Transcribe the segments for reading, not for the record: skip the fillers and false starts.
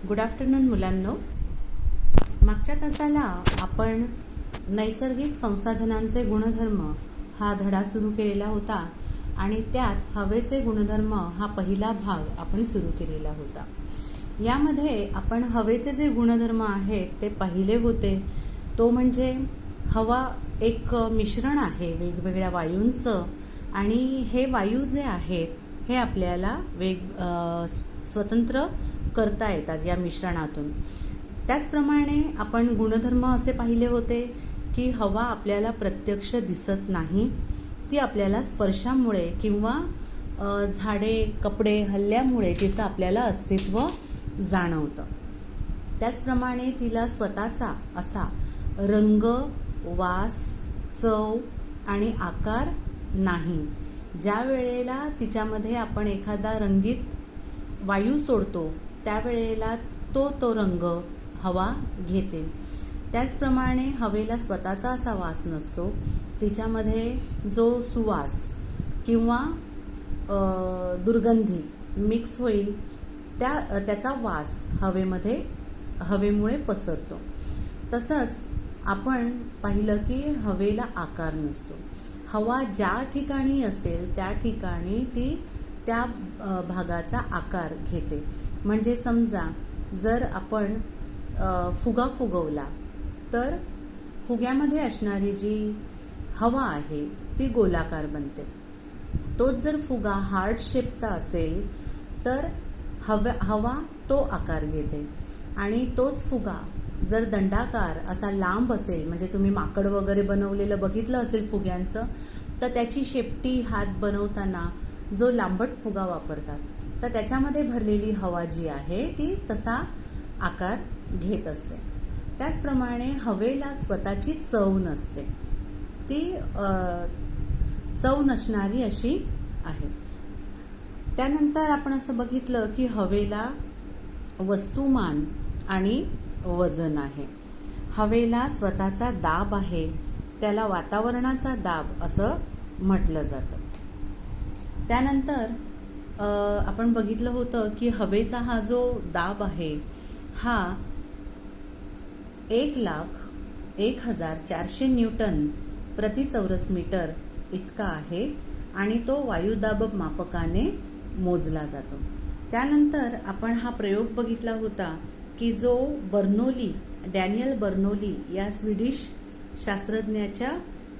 Good afternoon मुलांनो. मागच्या तासाला आपण नैसर्गिक संसाधनांचे गुणधर्म हा धडा सुरू केलेला होता आणि त्यात हवेचे गुणधर्म हा पहिला भाग आपण सुरू केलेला होता. यामध्ये आपण हवेचे जे गुणधर्म आहेत ते पाहिले होते. तो म्हणजे हवा एक मिश्रण आहे वेगवेगळ्या वायूंचं आणि हे वायू जे आहेत हे आपल्याला स्वतंत्र करता येतात या मिश्रणातून. त्याचप्रमाणे आपण गुणधर्म असे पाहिले होते की हवा आपल्याला प्रत्यक्ष दिसत नाही, ती आपल्याला स्पर्शामुळे किंवा झाडे कपडे हलल्यामुळे तिचं आपल्याला अस्तित्व जाणवतं. त्याचप्रमाणे तिला स्वतःचा असा रंग, वास, चव आणि आकार नाही. ज्या वेळेला तिच्यामध्ये आपण एखादा रंगीत वायू सोडतो त्यावेळेला तो रंग हवा घेते. त्याचप्रमाणे हवेला स्वतःचा असा वास नसतो. तिच्यामध्ये जो सुवास किंवा दुर्गंधी मिक्स होईल त्याचा वास हवेमुळे पसरतो. तसंच आपण पाहिलं की हवेला आकार नसतो. हवा ज्या ठिकाणी असेल त्या ठिकाणी ती त्या भागाचा आकार घेते. म्हणजे समजा जर आपण फुगा फुगवला तर फुग्यामध्ये असणारी जी हवा आहे ती गोलाकार बनते. तोच जर फुगा हार्ट शेपचा असेल तर हवा तो आकार घेते आणि तोच फुगा जर दंडाकार असा लांब असेल, म्हणजे तुम्ही माकड वगैरे बनवलेलं बघितलं असेल फुग्यांचं, तर त्याची शेपटी हात बनवताना जो लांबट फुगा वापरतात तर त्याच्यामध्ये भरलेली हवा जी आहे ती तसा आकार घेत असते. त्याचप्रमाणे हवेला स्वतःची चव नसते, ती चव नसणारी अशी आहे. त्यानंतर आपण असं बघितलं की हवेला वस्तुमान आणि वजन आहे. हवेला स्वतःचा दाब आहे, त्याला वातावरणाचा दाब असं म्हटलं जातं. त्यानंतर आपण बघितलं होतं की हवेचा हा जो दाब आहे हा 1,01,400 न्यूटन प्रति चौरस मीटर इतका आहे आणि तो वायुदाब मापकाने मोजला जातो. त्यानंतर आपण हा प्रयोग बघितला होता की जो डॅनियल बर्नोली या स्वीडिश शास्त्रज्ञाच्या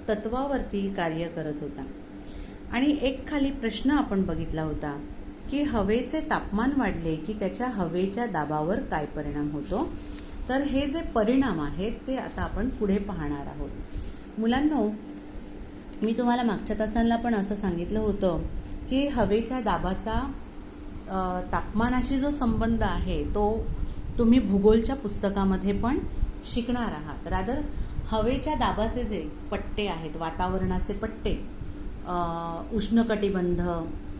तत्वावरती कार्य करत होता. आणि एक खाली प्रश्न आपण बघितला होता की हवेचे तापमान वाढले की त्याच्या हवेच्या दाबावर काय परिणाम होतो. तर हे जे परिणाम आहेत ते आता आपण पुढे पाहणार आहोत. मुलांनो, मी तुम्हाला मागच्या तासांना पण असं सांगितलं होतं की हवेच्या दाबाचा तापमानाशी जो संबंध आहे तो तुम्ही भूगोलच्या पुस्तकामध्ये पण शिकणार आहात. रादर हवेच्या दाबाचे जे पट्टे आहेत, वातावरणाचे पट्टे, उष्णकटिबंध,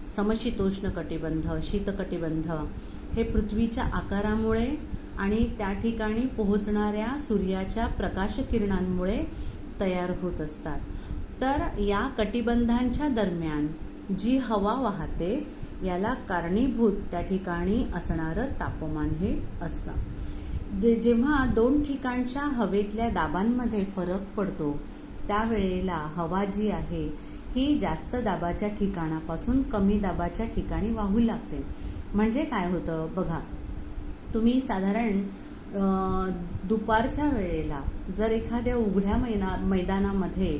समशीतोष्ण कटिबंध, शीतकटिबंध, हे पृथ्वीच्या आकारामुळे आणि त्या ठिकाणी पोहोचणाऱ्या सूर्याच्या प्रकाश किरणांमुळे तयार होत असतात. तर या कटिबंधांच्या दरम्यान जी हवा वाहते याला कारणीभूत त्या ठिकाणी असणारं तापमान हे असतं. जेव्हा दोन ठिकाणच्या हवेतल्या दाबांमध्ये फरक पडतो त्यावेळेला हवा जी आहे ही जास्त दाबाच्या ठिकाणापासून कमी दाबाच्या ठिकाणी वाहू लागते. म्हणजे काय होतं बघा, तुम्ही साधारण दुपारच्या वेळेला जर एखाद्या उघड्या मैदानामध्ये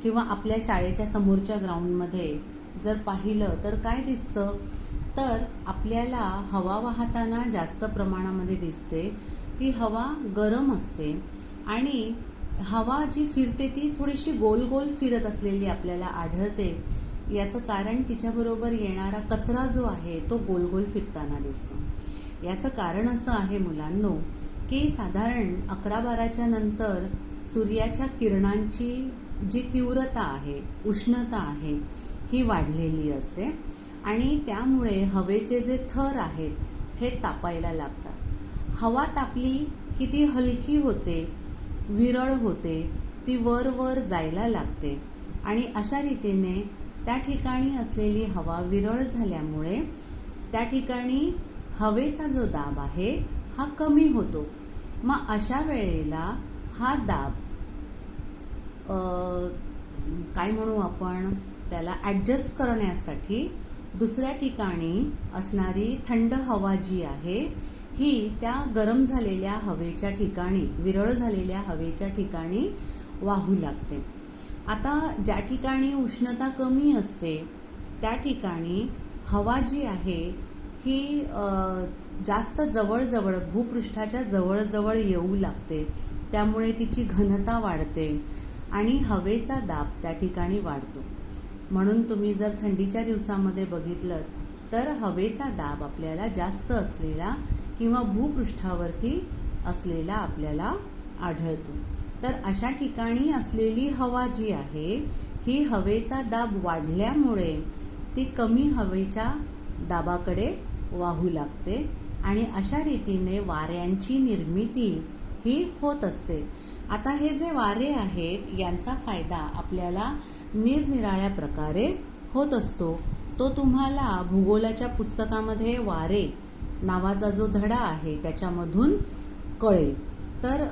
किंवा आपल्या शाळेच्या समोरच्या ग्राउंडमध्ये जर पाहिलं तर काय दिसतं, तर आपल्याला हवा वाहताना जास्त प्रमाणामध्ये दिसते. ती हवा गरम असते आणि हवा जी फिरते ती थोडीशी गोल गोल फिरत असलेली आपल्याला आढळते. याचं कारण तिच्याबरोबर येणारा कचरा जो आहे तो गोल गोल फिरताना दिसतो. याचं कारण असं आहे मुलांनो की साधारण 11-12च्या नंतर सूर्याच्या किरणांची जी तीव्रता आहे, उष्णता आहे, ही वाढलेली असते आणि त्यामुळे हवेचे जे थर आहेत हे तापायला लागतात. हवा तापली की ती हलकी होते, विरळ होते, ती वर वर जायला लागते आणि अशा रीतीने त्या ठिकाणी असलेली हवा विरळ झाल्यामुळे त्या ठिकाणी हवेचा जो दाब आहे हा कमी होतो. मग अशा वेळेला हा दाब काय म्हणू आपण त्याला ॲडजस्ट करण्यासाठी दुसऱ्या ठिकाणी असणारी थंड हवा जी आहे ही त्या गरम झालेल्या हवेच्या ठिकाणी, विरळ झालेल्या हवेच्या ठिकाणी वाहू लागते. आता ज्या ठिकाणी उष्णता कमी असते त्या ठिकाणी हवा जी आहे ही जास्त जवळजवळ भूपृष्ठाच्या जवळजवळ येऊ लागते. त्यामुळे तिची घनता वाढते आणि हवेचा दाब त्या ठिकाणी वाढतो. म्हणून तुम्ही जर थंडीच्या दिवसामध्ये बघितलं तर हवेचा दाब आपल्याला जास्त असलेला किंवा भूपृष्ठावरती असलेला आपल्याला आढळतो. तर अशा ठिकाणी असलेली हवा जी आहे ही हवेचा दाब वाढल्यामुळे ती कमी हवेच्या दाबाकडे वाहू लागते आणि अशा रीतीने वाऱ्यांची निर्मिती ही होत असते. आता हे जे वारे आहेत यांचा फायदा आपल्याला निरनिराळ्या प्रकारे होत असतो. तो तुम्हाला भूगोलाच्या पुस्तकामध्ये वारे नावाचा जो धडा आहे त्याच्यामधून कळेल. तर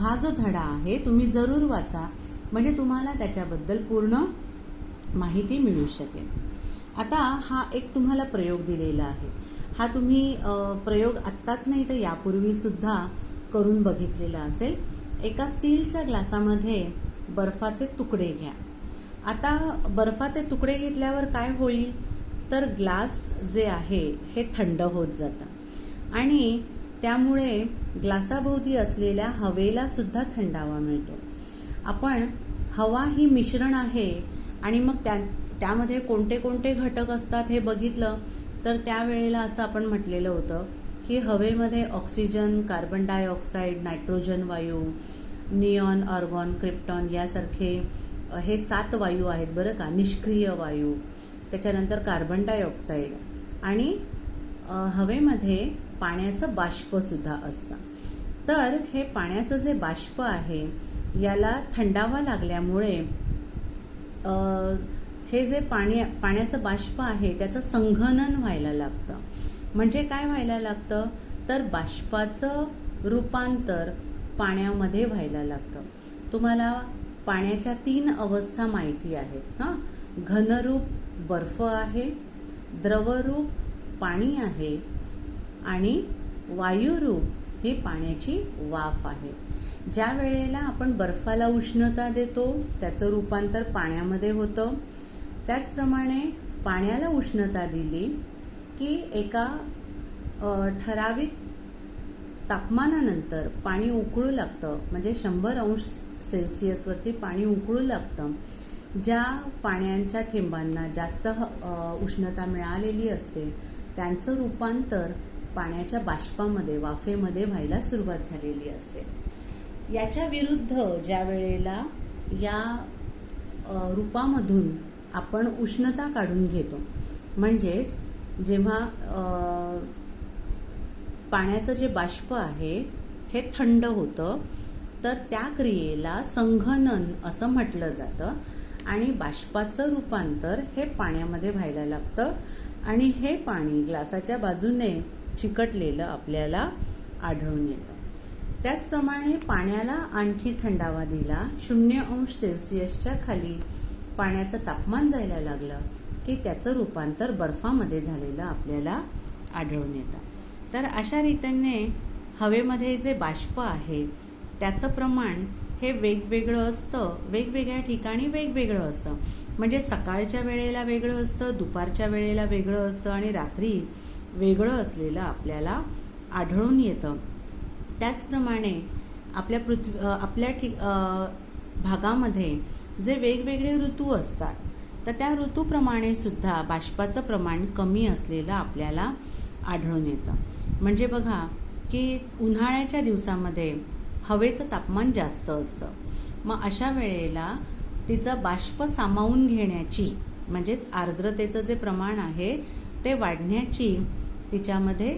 हा जो धडा आहे तुम्ही जरूर वाचा, म्हणजे तुम्हाला त्याच्याबद्दल पूर्ण माहिती मिळू शकेल. आता हा एक तुम्हाला प्रयोग दिलेला आहे. हा तुम्ही प्रयोग आत्ताच नाही तर यापूर्वीसुद्धा करून बघितलेला असेल. एका स्टीलच्या ग्लासामध्ये बर्फाचे तुकडे घ्या. आता बर्फाचे तुकडे घेतल्यावर काय होईल तर ग्लास जे आहे हे थंड होत जातं आणि त्यामुळे ग्लासाभोवती असलेल्या हवेला सुद्धा थंडावा मिळतो. आपण हवा ही मिश्रण आहे आणि मग त्यामध्ये कोणते कोणते घटक असतात हे बघितलं तर त्यावेळेला असं आपण म्हटलेलं होतं की हवेमध्ये ऑक्सिजन, कार्बन डायऑक्साईड, नायट्रोजन वायू, निऑन, आर्गॉन, क्रिप्टॉन यासारखे हे 7 वायू आहेत बरं का, निष्क्रिय वायू. त्याच्यानंतर कार्बन डायऑक्साईड आणि हवेमध्ये पाण्याचं बाष्प सुद्धा असतं. तर हे पाण्याचं जे बाष्प आहे याला थंडावा लागल्यामुळे हे जे पाण्याचं बाष्प आहे त्याचं संघनन व्हायला लागतं. म्हणजे काय व्हायला लागतं तर बाष्पाचं रूपांतर पाण्यामध्ये व्हायला लागतं. तुम्हाला पाण्याच्या 3 अवस्था माहिती आहेत हां. घनरूप बर्फ आहे, द्रवरूप पाणी आहे आणि वायुरूप ही पाण्याची वाफ आहे. ज्या वेळेला आपण बर्फाला उष्णता देतो त्याचं रूपांतर पाण्यामध्ये होतं. त्याचप्रमाणे पाण्याला उष्णता दिली की एका ठराविक तापमानानंतर पाणी उकळू लागतं, म्हणजे 100 अंश सेल्सिअसवरती पाणी उकळू लागतं. ज्या पाण्याच्या थेंबांना जास्त उष्णता मिळालेली असते त्यांचं रूपांतर पाण्याच्या बाष्पामध्ये, वाफेमध्ये व्हायला सुरुवात झालेली असते. याच्या विरुद्ध ज्या वेळेला या रूपामधून आपण उष्णता काढून घेतो, म्हणजेच जेव्हा पाण्याचं जे बाष्प आहे हे थंड होतं तर त्या क्रियेला संघनन असं म्हटलं जातं आणि बाष्पाचं रूपांतर हे पाण्यामध्ये व्हायला लागतं आणि हे पाणी ग्लासाच्या बाजूने चिकटलेलं आपल्याला आढळून येतं. त्याचप्रमाणे पाण्याला आणखी थंडावा दिला, 0 अंश सेल्सिअसच्या खाली पाण्याचं तापमान जायला लागलं की त्याचं रूपांतर बर्फामध्ये झालेलं आपल्याला आढळून येतं. तर अशा रीतीने हवेमध्ये जे बाष्प आहे त्याचं प्रमाण हे वेगवेगळं असतं, वेगवेगळ्या ठिकाणी वेगवेगळं असतं. म्हणजे सकाळच्या वेळेला वेगळं असतं, दुपारच्या वेळेला वेगळं असतं आणि रात्री वेगळं असलेलं आपल्याला आढळून येतं. त्याचप्रमाणे आपल्या भागामध्ये जे वेगवेगळे ऋतू असतात तर त्या ऋतूप्रमाणे सुद्धा बाष्पाचं प्रमाण कमी असलेलं आपल्याला आढळून येतं. म्हणजे बघा की उन्हाळ्याच्या दिवसामध्ये हवेचं तापमान जास्त असतं. मग अशा वेळेला तिचं बाष्प सामावून घेण्याची, म्हणजेच आर्द्रतेचं जे प्रमाण आहे ते वाढण्याची तिच्यामध्ये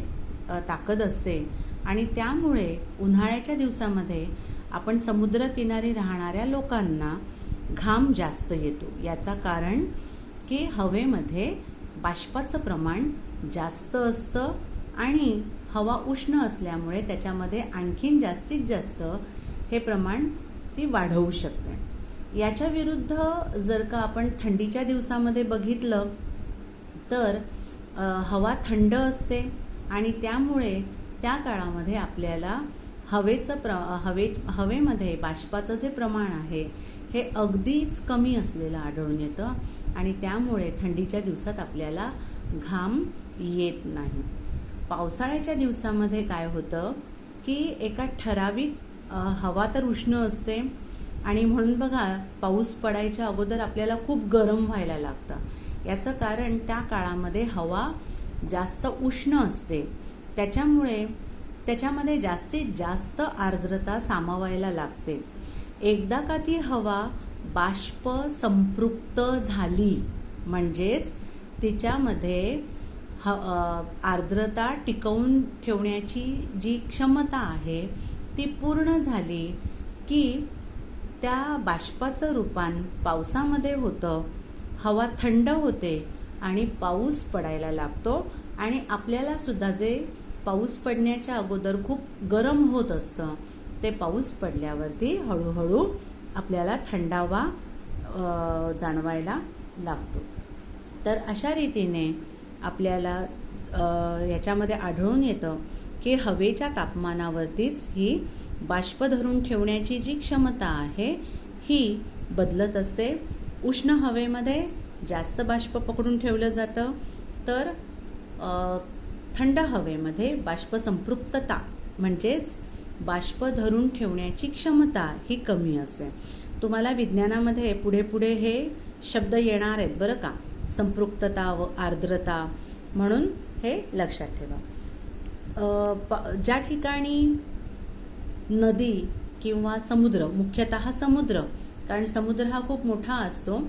ताकद असते आणि त्यामुळे उन्हाळ्याच्या दिवसामध्ये आपण समुद्रकिनारी राहणाऱ्या लोकांना घाम जास्त येतो. याचा कारण की हवेमध्ये बाष्पाचं प्रमाण जास्त असतं आणि हवा उष्ण असल्यामुळे त्याच्यामध्ये आणखीन जास्तीत जास्त हे प्रमाण ती वाढवू शकते. याच्या विरुद्ध जर का आपण थंडीच्या दिवसामध्ये बघितलं तर हवा थंड असते आणि त्यामुळे त्या काळामध्ये आपल्याला हवेमध्ये बाष्पाचं जे प्रमाण आहे हे अगदीच कमी असलेलं आढळून येतं आणि त्यामुळे थंडीच्या दिवसात आपल्याला घाम येत नाही. पावसाळ्याच्या दिवसामध्ये काय होतं की एका ठराविक हवा तर उष्ण असते आणि म्हणून बघा पाऊस पडायच्या अगोदर आपल्याला खूप गरम व्हायला लागतं. याचं कारण त्या काळामध्ये हवा जास्त उष्ण असते, त्याच्यामुळे त्याच्यामध्ये जास्तीत जास्त आर्द्रता सामावायला लागते. एकदा का ती हवा बाष्प संपृक्त झाली म्हणजेच तिच्यामध्ये आर्द्रता टिकवून ठेवण्याची जी क्षमता आहे ती पूर्ण झाली की त्या बाष्पाचं रूपान पावसामध्ये होतं, हवा थंड होते आणि पाऊस पडायला लागतो आणि आपल्याला सुद्धा जे पाऊस पडण्याच्या अगोदर खूप गरम होत असतं ते पाऊस पडल्यावरती हळूहळू आपल्याला थंडावा जाणवायला लागतो. तर अशा रीतीने आपल्याला याच्यामध्ये आढळून येतं की हवेच्या तापमानावरतीच ही बाष्प धरून ठेवण्याची जी क्षमता आहे ही बदलत असते. उष्ण हवेमध्ये जास्त बाष्प पकडून ठेवलं जातं तर थंड हवेमध्ये बाष्प संपृक्तता म्हणजेच बाष्प धरून ठेवण्याची क्षमता ही कमी असते. तुम्हाला विज्ञानामध्ये पुढे पुढे हे शब्द येणार आहेत बरं का, संपृक्तता व आर्द्रता, म्हणून हे लक्षात ठेवा. ज्या ठिकाणी नदी किंवा समुद्र, मुख्यतः समुद्र, कारण समुद्र हा खूप मोठा असतो,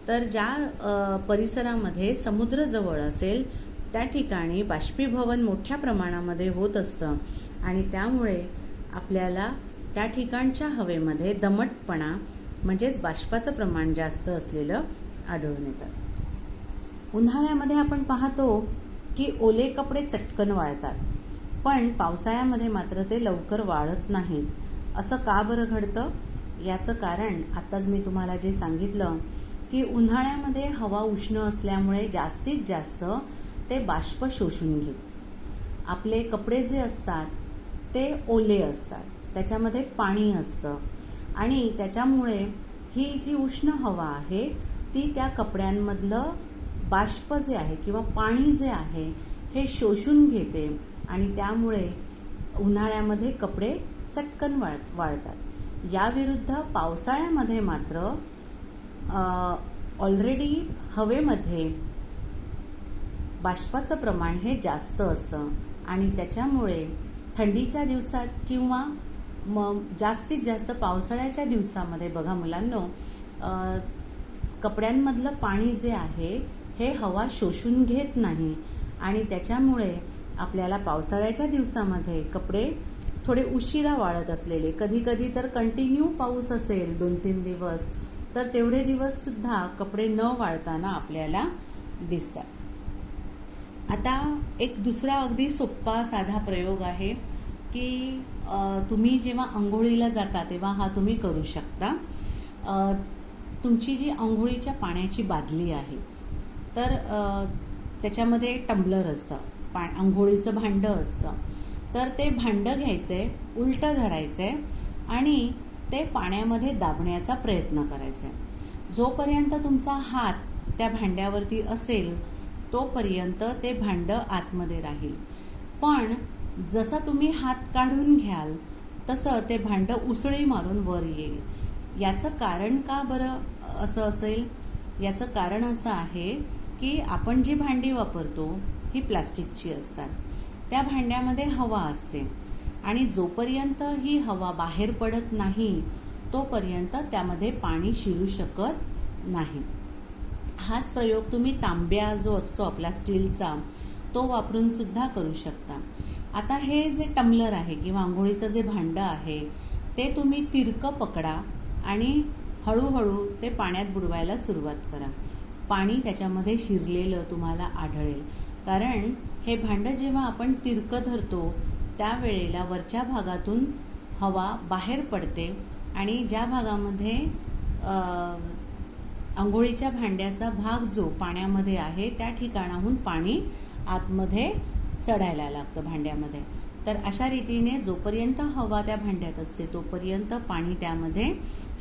तर ज्या परिसरामध्ये समुद्र जवळ असेल त्या ठिकाणी बाष्पीभवन मोठ्या प्रमाणामध्ये होत असतं आणि त्यामुळे आपल्याला त्या ठिकाणच्या हवेमध्ये दमटपणा म्हणजेच बाष्पाचं प्रमाण जास्त असलेलं आढळून येतं. उन्हाळ्यामध्ये आपण पाहतो की ओले कपडे चटकन वाळतात, पण पावसाळ्यामध्ये मात्र ते लवकर वाळत नाहीत. असं का बरं घडतं? याचं कारण आत्ताच मी तुम्हाला जे सांगितलं की उन्हाळ्यामध्ये हवा उष्ण असल्यामुळे जास्तीत जास्त ते बाष्प शोषून घेत. आपले कपडे जे असतात ते ओले असतात, त्याच्यामध्ये पाणी असतं आणि त्याच्यामुळे ही जी उष्ण हवा आहे ती त्या कपड्यांमधलं बाष्प जे आहे किंवा पाणी जे आहे हे शोषून घेते आणि त्यामुळे उन्हाळ्यामध्ये कपडे चटकन वाळतात. याविरुद्ध पावसाळ्यामध्ये मात्र ऑलरेडी हवेमध्ये बाष्पाचं प्रमाण हे जास्त असतं आणि त्याच्यामुळे थंडीच्या दिवसात किंवा जास्तीत जास्त पावसाळ्याच्या दिवसामध्ये बघा मुलांनो, कपड्यांमधलं पाणी जे आहे हे हवा शोषून घेत नाही आणि त्याच्यामुळे आपल्याला पावसाळ्याच्या दिवसामध्ये कपडे थोडे उशिरा वाळत असलेले, कधी कधी तर कंटिन्यू पाऊस असेल 2-3 दिवस तर तेवढे दिवस सुद्धा कपडे न वाळताना आपल्याला दिसतात. आता एक दुसरा अगदी सोपा साधा प्रयोग आहे की तुम्ही जेव्हा अंघोळीला जाता तेव्हा हा तुम्ही करू शकता. तुमची जी अंघोळीच्या पाण्याची बादली आहे तर त्याच्यामध्ये टंबलर असतं, अंघोळीचं भांडं असतं, तर ते भांडं घ्यायचंय, उलटं धरायचंय आणि ते पाण्यामध्ये दाबण्याचा प्रयत्न करायचा. जोपर्यंत तुमचा हात त्या भांड्यावरती असेल तोपर्यंत ते भांडं आतमध्ये राहील, पण जसा तुम्ही हात काढून घ्याल तसं ते भांडं उसळी मारून वर येईल. याचं कारण का बरं असं असेल? याचं कारण असं आहे की आपण जी भांडी वापरतो ही प्लास्टिकची असतात, त्या भांड्यामध्ये हवा असते आणि जोपर्यंत ही हवा बाहेर पडत नाही तोपर्यंत त्यामध्ये पाणी शिरू शकत नाही. हाच प्रयोग तुम्ही तांब्या जो असतो आपला स्टीलचा तो वापरून सुद्धा करू शकता. आता हे जे टम्लर आहे किंवा आंघोळीचं जे भांडं आहे ते तुम्ही तिरकं पकडा आणि हळूहळू ते पाण्यात बुडवायला सुरुवात करा. पाणी त्याच्यामध्ये शिरलेलं तुम्हाला आढळेल, कारण हे भांडं जेव्हा आपण तिरकं धरतो त्यावेळेला वरच्या भागातून हवा बाहेर पडते आणि ज्या भागामध्ये आंघोळीच्या भांड्याचा भाग जो पाण्यामध्ये आहे त्या ठिकाणाहून पाणी आतमध्ये चढायला लागतं भांड्यामध्ये. तर अशा रीतीने जोपर्यंत हवा त्या भांड्यात असते तोपर्यंत पाणी त्यामध्ये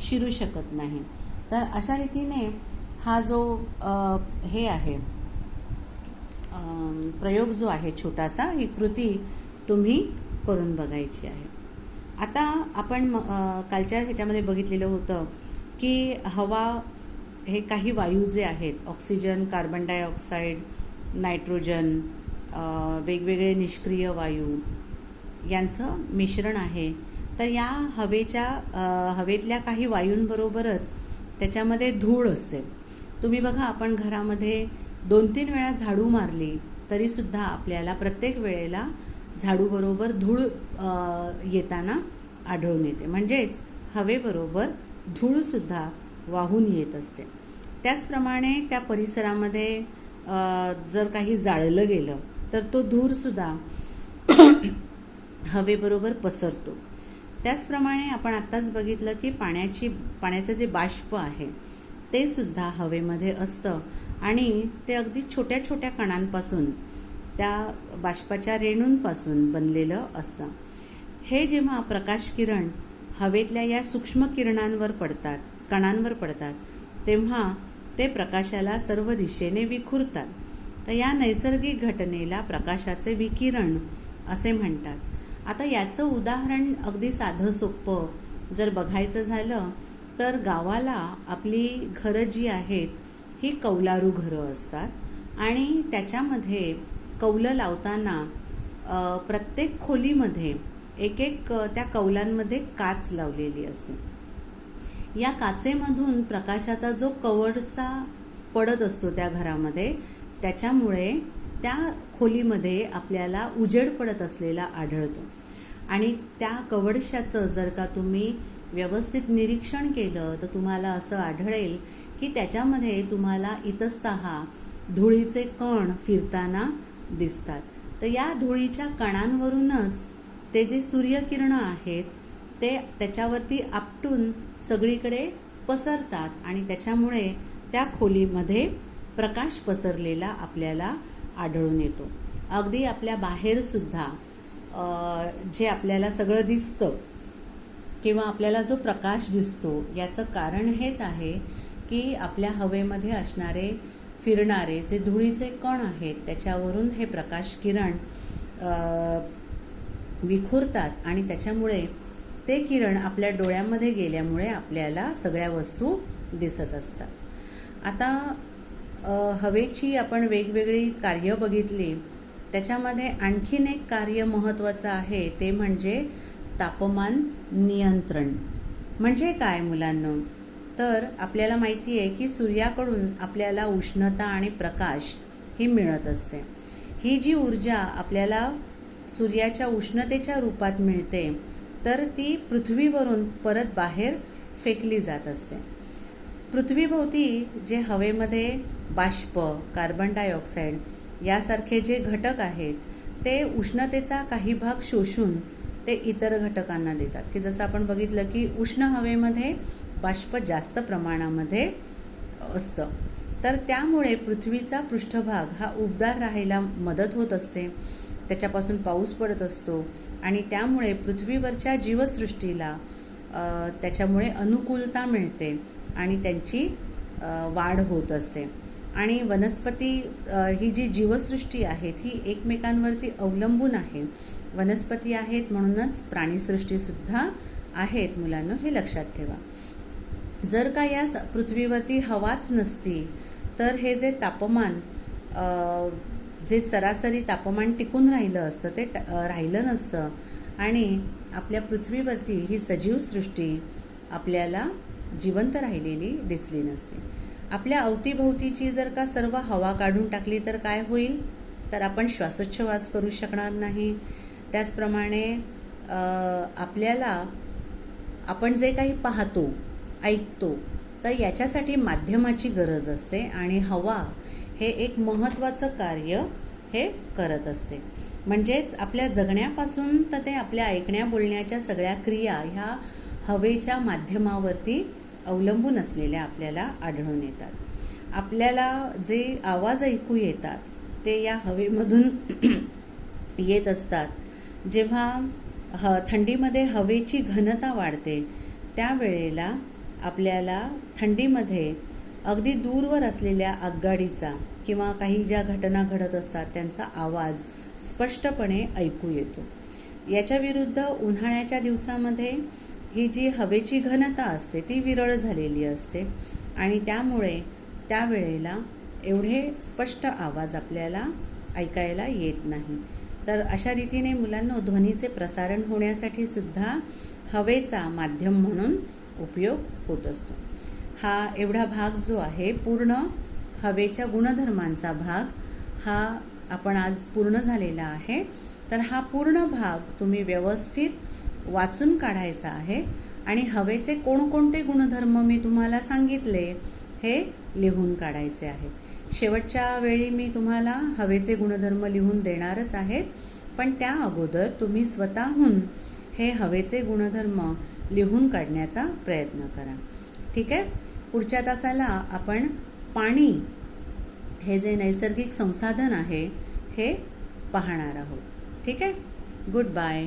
शिरू शकत नाही. तर अशा रीतीने हा जो हे आहे प्रयोग जो आहे छोटासा, ही कृती तुम्ही करून बघायची आहे. आता आपण कालच्या ह्याच्यामध्ये बघितलेलं होतं की हवा हे काही वायू जे आहेत, ऑक्सिजन, कार्बन डायऑक्साईड, नायट्रोजन, वेगवेगळे निष्क्रिय वायू यांचं मिश्रण आहे. तर या हवेतल्या काही वायूंबरोबरच त्याच्यामध्ये धूळ असते. तुम्ही बघा, आपण घरामध्ये 2-3 वेळा झाडू मारली तरी सुद्धा आपल्याला प्रत्येक वेळेला झाडूबरोबर धूळ येताना आढळून येते. म्हणजेच हवेबरोबर धूळ सुद्धा वाहून येत असते. त्याचप्रमाणे त्या परिसरामध्ये जर काही जाळलं गेलं तर तो धूर सुद्धा हवेबरोबर पसरतो. त्याचप्रमाणे आपण आत्ताच बघितलं की पाण्याचं जे बाष्प आहे ते सुद्धा हवेमध्ये असतं आणि ते अगदी छोट्या छोट्या कणांपासून, त्या बाष्पाच्या रेणूंपासून बनलेलं असतं. हे जेव्हा प्रकाश किरण हवेतल्या या सूक्ष्म किरणांवर पडतात, कणांवर पडतात, तेव्हा ते प्रकाशाला सर्व दिशेने विखुरतात. तर या नैसर्गिक घटनेला प्रकाशाचे विकिरण असे म्हणतात. आता याचं उदाहरण अगदी साधं सोपं जर बघायचं झालं तर गावाला आपली घरं जी आहेत ही कौलारू घरं असतात आणि त्याच्यामध्ये कौलं लावताना प्रत्येक खोलीमध्ये एक त्या कौलांमध्ये काच लावलेली असते. या काचेमधून प्रकाशाचा जो कवळसा पडत असतो त्या घरामध्ये, त्याच्यामुळे त्या खोलीमध्ये आपल्याला उजेड पडत असलेला आढळतो. आणि त्या कवडशाचं जर का तुम्ही व्यवस्थित निरीक्षण केलं तर तुम्हाला असं आढळेल की त्याच्यामध्ये तुम्हाला इतस्तः धुळीचे कण फिरताना दिसतात. तर या धुळीच्या कणांवरूनच ते जे सूर्यकिरणं आहेत ते त्याच्यावरती आपटून सगळीकडे पसरतात आणि त्याच्यामुळे त्या खोलीमध्ये प्रकाश पसरलेला आपल्याला आढळून येतो. अगदी आपल्या बाहेर सुद्धा जे आपल्याला सगळं दिसतं किंवा आपल्याला जो प्रकाश दिसतो याचं कारण हेच आहे की आपल्या हवेमध्ये असणारे फिरणारे जे धुळीचे कण आहेत त्याच्यावरून हे प्रकाश किरण विखुरतात आणि त्याच्यामुळे ते किरण आपल्या डोळ्यामध्ये गेल्यामुळे आपल्याला सगळ्या वस्तू दिसत असतात. आता हवेची आपण वेगवेगळी कार्य बघितली, त्याच्यामध्ये आणखीन एक कार्य महत्त्वाचं आहे ते म्हणजे तापमान नियंत्रण. म्हणजे काय मुलांनो? तर आपल्याला माहिती आहे की सूर्याकडून आपल्याला उष्णता आणि प्रकाश ही मिळत असते. ही जी ऊर्जा आपल्याला सूर्याच्या उष्णतेच्या रूपात मिळते तर ती पृथ्वीवरून परत बाहेर फेकली जात असते. पृथ्वीभोवती जे हवेमध्ये बाष्प, कार्बन डायऑक्साईड यासारखे जे घटक आहेत ते उष्णतेचा काही भाग शोषून ते इतर घटकांना देतात. की जसं आपण बघितलं की उष्ण हवेमध्ये बाष्प जास्त प्रमाणामध्ये असतं, तर त्यामुळे पृथ्वीचा पृष्ठभाग हा उबदार राहायला मदत होत असते, त्याच्यापासून पाऊस पडत असतो आणि त्यामुळे पृथ्वीवरच्या जीवसृष्टीला त्याच्यामुळे अनुकूलता मिळते आणि त्यांची वाढ होत असते. आणि वनस्पती ही जी जीवसृष्टी आहेत ही एकमेकांवरती अवलंबून आहे. वनस्पती आहेत म्हणूनच प्राणीसृष्टीसुद्धा आहेत मुलांनो, हे लक्षात ठेवा. जर का या पृथ्वीवरती हवाच नसती तर हे जे तापमान, जे सरासरी तापमान टिकून राहिलं असतं ते राहिलं नसतं आणि आपल्या पृथ्वीवरती ही सजीव सृष्टी आपल्याला जिवंत राहिलेली दिसली नसते. आपल्या अवतीभोवतीची जर का सर्व हवा काढून टाकली तर काय होईल? तर आपण श्वासोच्छवास करू शकणार नाही. त्याचप्रमाणे आपल्याला आपण जे काही पाहतो, ऐकतो, तर याच्यासाठी माध्यमाची गरज असते आणि हवा हे एक महत्त्वाचं कार्य हे करत असते. म्हणजेच आपल्या जगण्यापासून तर ते आपल्या ऐकण्या बोलण्याच्या सगळ्या क्रिया ह्या हवेच्या माध्यमावरती अवलंबून असलेल्या आपल्याला आढळून येतात. आपल्याला जे आवाज ऐकू येतात ते या हवेमधून येत असतात. जेव्हा थंडीमध्ये हवेची घनता वाढते त्यावेळेला आपल्याला थंडीमध्ये अगदी दूरवर असलेल्या आगगाडीचा किंवा काही ज्या घटना घडत असतात त्यांचा आवाज स्पष्टपणे ऐकू येतो. याच्या विरुद्ध उन्हाळ्याच्या दिवसामध्ये ही जी हवेची घनता असते ती विरळ झालेली असते आणि त्यामुळे त्यावेळेला एवढे स्पष्ट आवाज आपल्याला ऐकायला येत नाही. तर अशा रीतीने मुलांना ध्वनीचे प्रसारण होण्यासाठी सुद्धा हवेचा माध्यम म्हणून उपयोग होत असतो. हा एवढा भाग जो आहे पूर्ण हवेच्या गुणधर्मांचा भाग हा आपण आज पूर्ण झालेला आहे. तर हा पूर्ण भाग तुम्ही व्यवस्थित वाचून काढायचा आहे आणि हवेचे कोणकोणते गुणधर्म मी तुम्हाला सांगितले हे लिहून काढायचे आहे. शेवटच्या वेळी मी तुम्हाला हवेचे गुणधर्म लिहून देणारच आहे, पण त्या अगोदर तुम्ही स्वतःहून हे हवेचे गुणधर्म लिहून काढण्याचा प्रयत्न करा. ठीक आहे. पुढच्या तासाला आपण पाणी हे जे नैसर्गिक संसाधन आहे हे पाहणार आहोत. ठीक आहे. Good bye.